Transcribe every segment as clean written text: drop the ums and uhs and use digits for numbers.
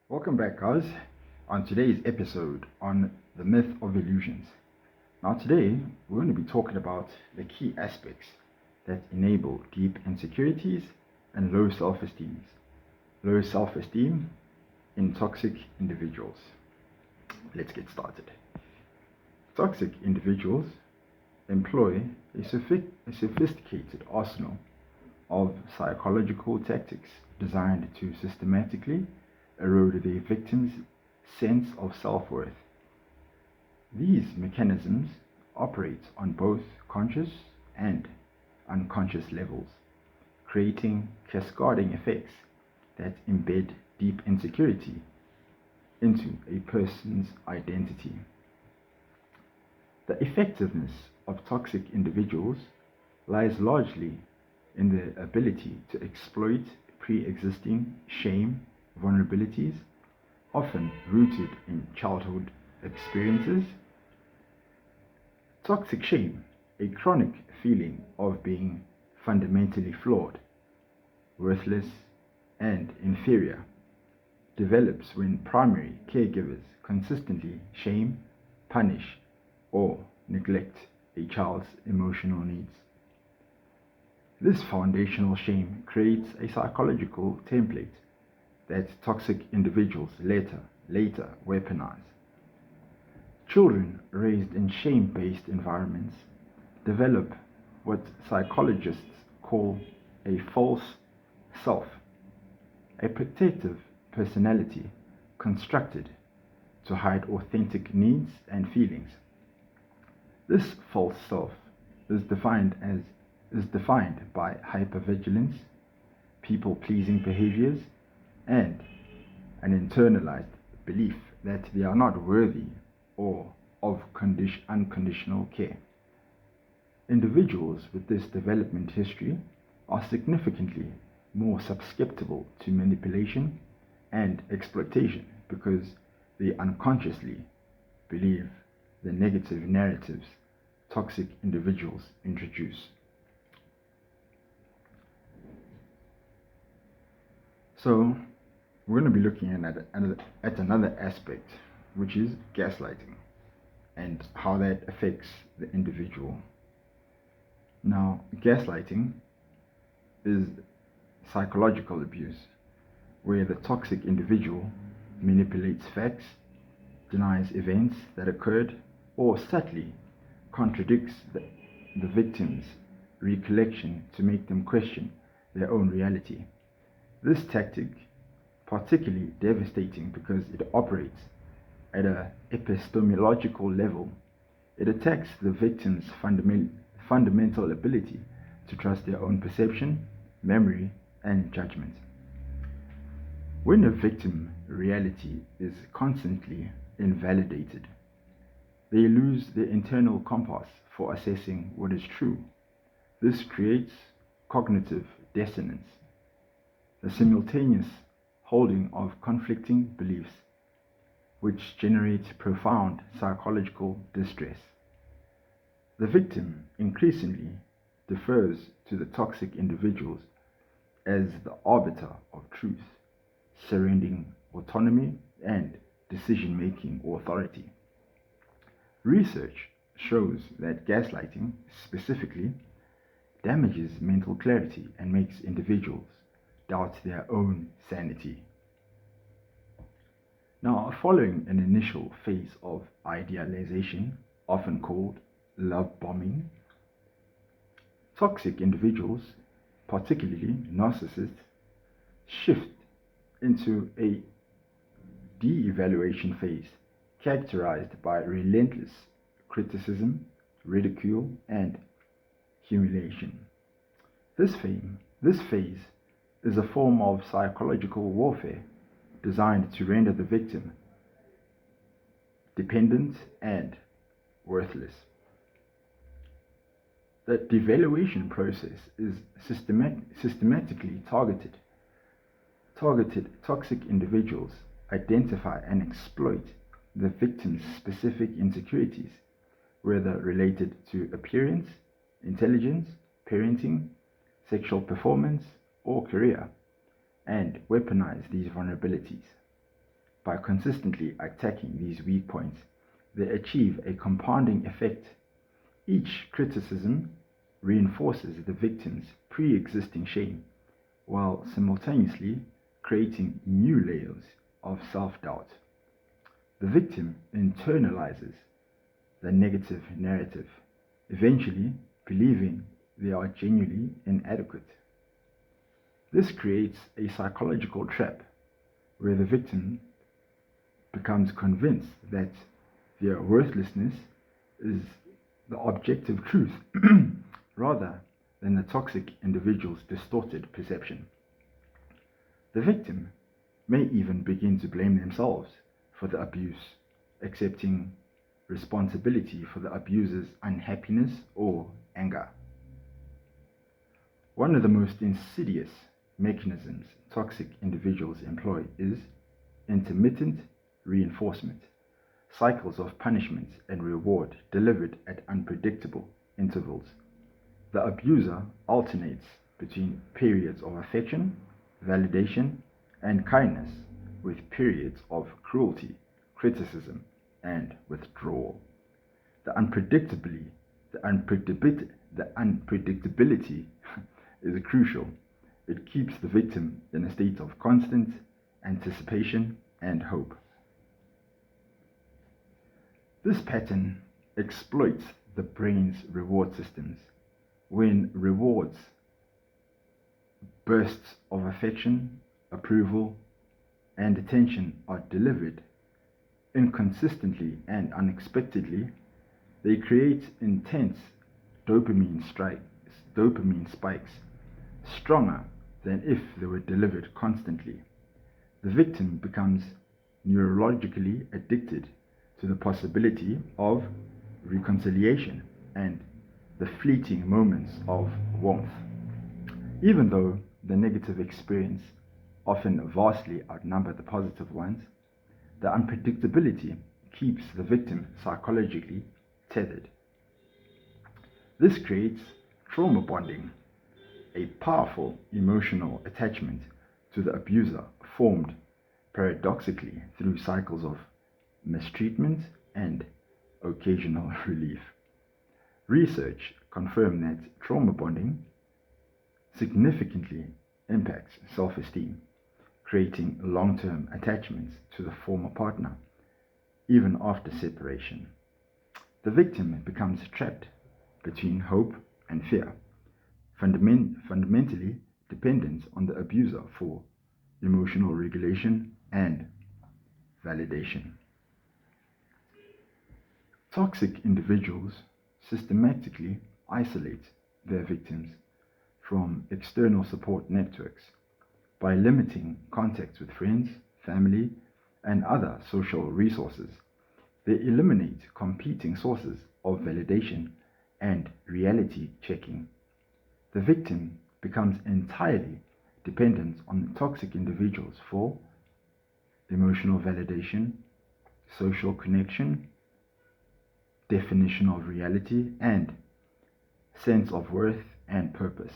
Welcome back, guys, on today's episode on the myth of illusions. Now, today we're going to be talking about the key aspects that enable deep insecurities and low self-esteem. Low self-esteem in toxic individuals. Let's get started. Toxic individuals employ a sophisticated arsenal of psychological tactics designed to systematically erode the victim's sense of self-worth. These mechanisms operate on both conscious and unconscious levels, creating cascading effects that embed deep insecurity into a person's identity. The effectiveness of toxic individuals lies largely in their ability to exploit pre-existing shame vulnerabilities, often rooted in childhood experiences. Toxic shame, a chronic feeling of being fundamentally flawed, worthless, and inferior, develops when primary caregivers consistently shame, punish, or neglect a child's emotional needs. This foundational shame creates a psychological template that toxic individuals later weaponize. Children raised in shame-based environments develop what psychologists call a false self, a protective personality constructed to hide authentic needs and feelings. This false self is defined by hypervigilance, people-pleasing behaviors, and an internalized belief that they are not worthy or of unconditional care. Individuals with this development history are significantly more susceptible to manipulation and exploitation because they unconsciously believe the negative narratives toxic individuals introduce. So, we're going to be looking at another aspect, which is gaslighting and how that affects the individual. Now, gaslighting is psychological abuse where the toxic individual manipulates facts, denies events that occurred, or subtly contradicts the victim's recollection to make them question their own reality. This tactic particularly devastating because it operates at an epistemological level. It attacks the victim's fundamental ability to trust their own perception, memory, and judgment. When a victim's reality is constantly invalidated, they lose their internal compass for assessing what is true. This creates cognitive dissonance, the simultaneous holding of conflicting beliefs, which generates profound psychological distress. The victim increasingly defers to the toxic individuals as the arbiter of truth, surrendering autonomy and decision-making authority. Research shows that gaslighting specifically damages mental clarity and makes individuals doubt their own sanity. Now, following an initial phase of idealization, often called love bombing, toxic individuals, particularly narcissists, shift into a de-evaluation phase characterized by relentless criticism, ridicule, and humiliation. This phase is a form of psychological warfare designed to render the victim dependent and worthless. The devaluation process is systematically targeted. Toxic individuals identify and exploit the victim's specific insecurities, whether related to appearance, intelligence, parenting, sexual performance, or career, and weaponize these vulnerabilities. By consistently attacking these weak points, they achieve a compounding effect. Each criticism reinforces the victim's pre-existing shame, while simultaneously creating new layers of self-doubt. The victim internalizes the negative narrative, eventually believing they are genuinely inadequate. This creates a psychological trap where the victim becomes convinced that their worthlessness is the objective truth rather than the toxic individual's distorted perception. The victim may even begin to blame themselves for the abuse, accepting responsibility for the abuser's unhappiness or anger. One of the most insidious mechanisms toxic individuals employ is intermittent reinforcement, cycles of punishment and reward delivered at unpredictable intervals. The abuser alternates between periods of affection, validation, and kindness with periods of cruelty, criticism, and withdrawal. The unpredictability is crucial. It keeps the victim in a state of constant anticipation and hope. This pattern exploits the brain's reward systems. When rewards, bursts of affection, approval, and attention are delivered inconsistently and unexpectedly, they create intense dopamine spikes, stronger than if they were delivered constantly. The victim becomes neurologically addicted to the possibility of reconciliation and the fleeting moments of warmth. Even though the negative experience often vastly outnumber the positive ones, the unpredictability keeps the victim psychologically tethered. This creates trauma bonding, a powerful emotional attachment to the abuser formed paradoxically through cycles of mistreatment and occasional relief. Research confirmed that trauma bonding significantly impacts self-esteem, creating long-term attachments to the former partner, even after separation. The victim becomes trapped between hope and fear, fundamentally dependent on the abuser for emotional regulation and validation. Toxic individuals systematically isolate their victims from external support networks by limiting contacts with friends, family, and other social resources. They eliminate competing sources of validation and reality checking. The victim becomes entirely dependent on toxic individuals for emotional validation, social connection, definition of reality, and sense of worth and purpose.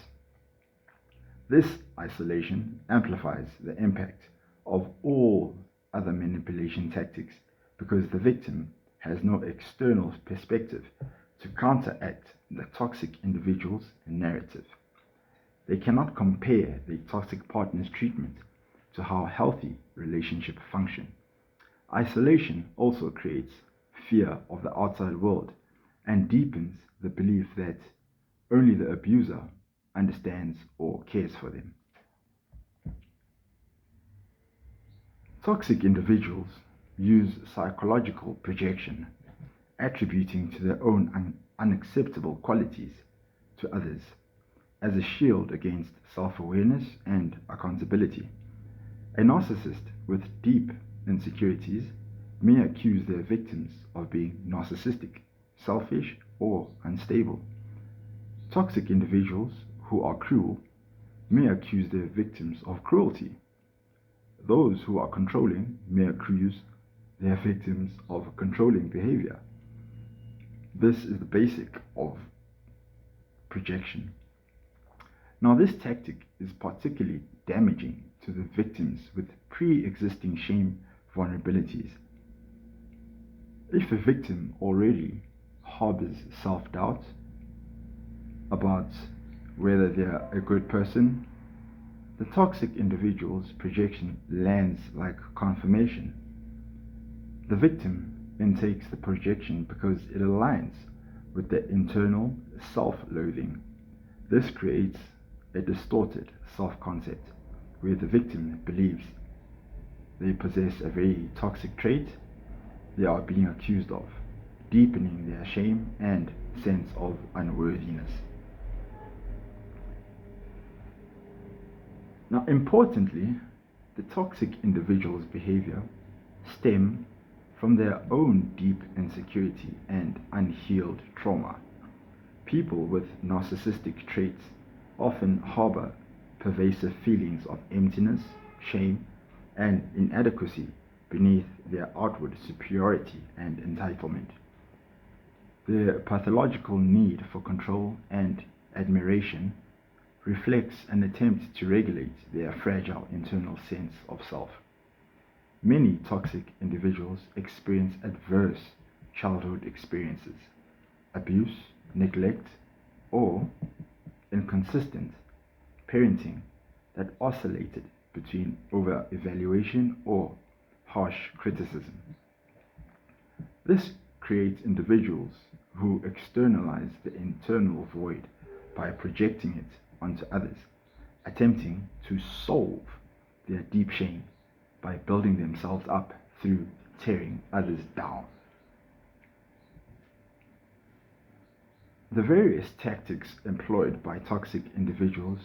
This isolation amplifies the impact of all other manipulation tactics because the victim has no external perspective to counteract the toxic individual's narrative. They cannot compare the toxic partner's treatment to how healthy relationships function. Isolation also creates fear of the outside world and deepens the belief that only the abuser understands or cares for them. Toxic individuals use psychological projection, attributing to their own unacceptable qualities to others as a shield against self-awareness and accountability. A narcissist with deep insecurities may accuse their victims of being narcissistic, selfish, or unstable. Toxic individuals who are cruel may accuse their victims of cruelty. Those who are controlling may accuse their victims of controlling behavior. This is the basic of projection. Now, this tactic is particularly damaging to the victims with pre-existing shame vulnerabilities. If a victim already harbors self-doubt about whether they're a good person, the toxic individual's projection lands like confirmation. The victim intakes the projection because it aligns with their internal self-loathing. This creates a distorted self-concept where the victim believes they possess a very toxic trait they are being accused of, deepening their shame and sense of unworthiness. Now, importantly, the toxic individual's behavior stems from their own deep insecurity and unhealed trauma. People with narcissistic traits often harbor pervasive feelings of emptiness, shame, and inadequacy beneath their outward superiority and entitlement. Their pathological need for control and admiration reflects an attempt to regulate their fragile internal sense of self. Many toxic individuals experience adverse childhood experiences, abuse, neglect, or inconsistent parenting that oscillated between over-evaluation or harsh criticism. This creates individuals who externalize the internal void by projecting it onto others, attempting to solve their deep shame by building themselves up through tearing others down. The various tactics employed by toxic individuals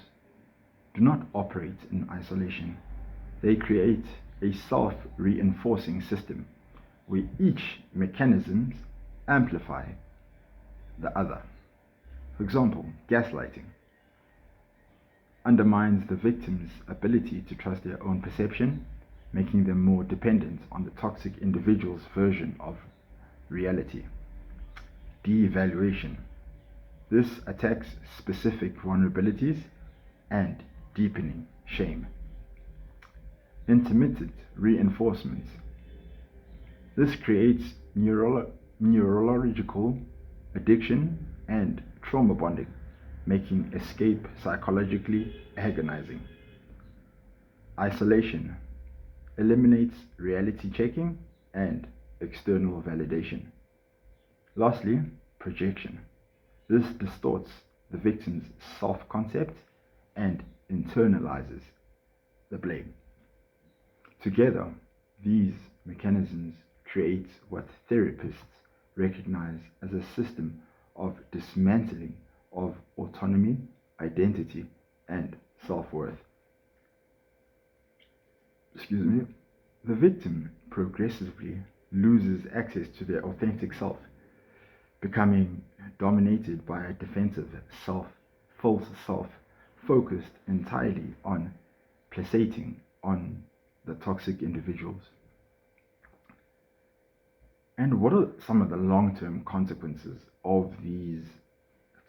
do not operate in isolation. They create a self-reinforcing system where each mechanism amplify the other. For example, gaslighting undermines the victim's ability to trust their own perception, making them more dependent on the toxic individual's version of reality. De-evaluation. This attacks specific vulnerabilities and deepening shame. Intermittent reinforcements. This creates neurological addiction and trauma bonding, making escape psychologically agonizing. Isolation eliminates reality checking and external validation. Lastly, projection. This distorts the victim's self-concept and internalizes the blame. Together, these mechanisms create what therapists recognize as a system of dismantling of autonomy, identity, and self-worth. The victim progressively loses access to their authentic self, becoming dominated by a defensive false self, focused entirely on placating on the toxic individuals. And what are some of the long-term consequences of these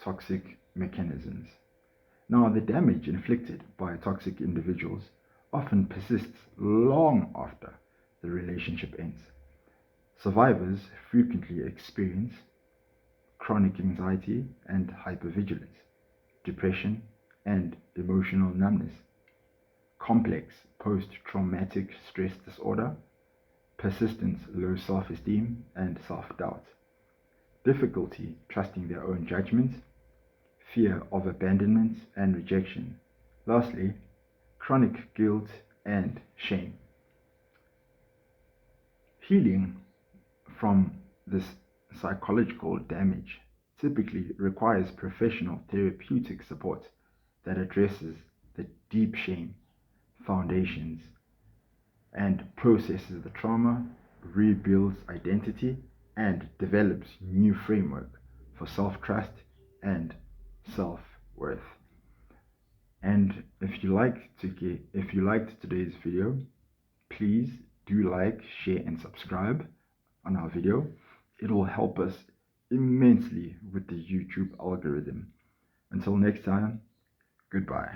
toxic mechanisms? Now, the damage inflicted by toxic individuals often persists long after the relationship ends. Survivors frequently experience chronic anxiety and hypervigilance, depression and emotional numbness, complex post-traumatic stress disorder, persistent low self-esteem and self-doubt, difficulty trusting their own judgment, fear of abandonment and rejection. Lastly, chronic guilt and shame. Healing from this psychological damage typically requires professional therapeutic support that addresses the deep shame foundations and processes the trauma, rebuilds identity, and develops new framework for self-trust and self-worth. And if you liked today's video, please do like, share, and subscribe on our video. It will help us immensely with the YouTube algorithm. Until next time, goodbye.